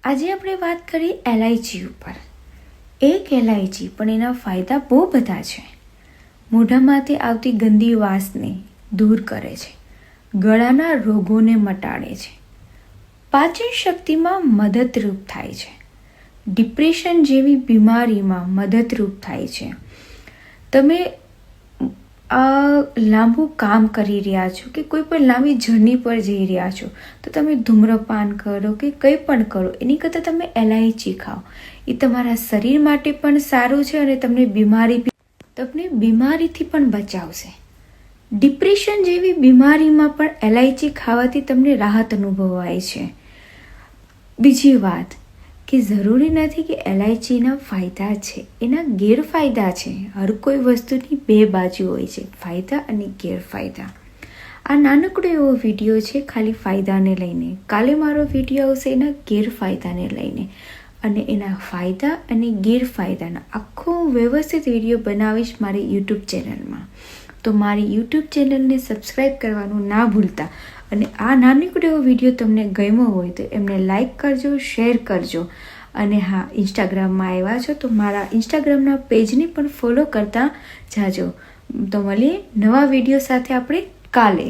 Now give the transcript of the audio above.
આજે આપણે વાત કરીએ એલાયચી ઉપર. એક એલાયચી પણ એના ફાયદા બહુ બધા છે. મોઢામાંથી આવતી ગંદી વાસને દૂર કરે છે, ગળાના રોગોને મટાડે છે, પાચન શક્તિમાં મદદરૂપ થાય છે, ડિપ્રેશન જેવી બીમારીમાં મદદરૂપ થાય છે. તમે લાંબુ કામ કરી રહ્યા છો કે કોઈ પણ લાંબી જર્ની પર જઈ રહ્યા છો તો તમે ધૂમ્રપાન કરો કે કંઈ પણ કરો એની કરતાં તમે એલાયચી ખાઓ. એ તમારા શરીર માટે પણ સારું છે અને તમને બીમારીથી પણ બચાવશે. ડિપ્રેશન જેવી બીમારીમાં પણ એલાયચી ખાવાથી તમને રાહત અનુભવાય છે. બીજી વાત કે જરૂરી નથી કે એલાયચીના ફાયદા છે, એના ગેરફાયદા છે. હર કોઈ વસ્તુની બે બાજુ હોય છે, ફાયદા અને ગેરફાયદા. આ નાનકડો એવો વિડીયો છે ખાલી ફાયદાને લઈને. કાલે મારો વિડીયો આવશે એના ગેરફાયદાને લઈને અને એના ફાયદા અને ગેરફાયદાના આખો વ્યવસ્થિત વિડીયો બનાવીશ મારી યુટ્યુબ ચેનલમાં. તો મારી યુટ્યુબ ચેનલને સબસ્ક્રાઈબ કરવાનું ના ભૂલતા. અને આ નાનકડો એવો વિડીયો તમને ગમ્યો હોય તો એમને લાઈક કરજો, શેર કરજો. અને હા, ઇન્સ્ટાગ્રામમાં આવ્યા છો તો મારા ઇન્સ્ટાગ્રામના પેજને પણ ફોલો કરતા જાજો. તો મળીએ નવા વિડીયો સાથે આપણે કાલે.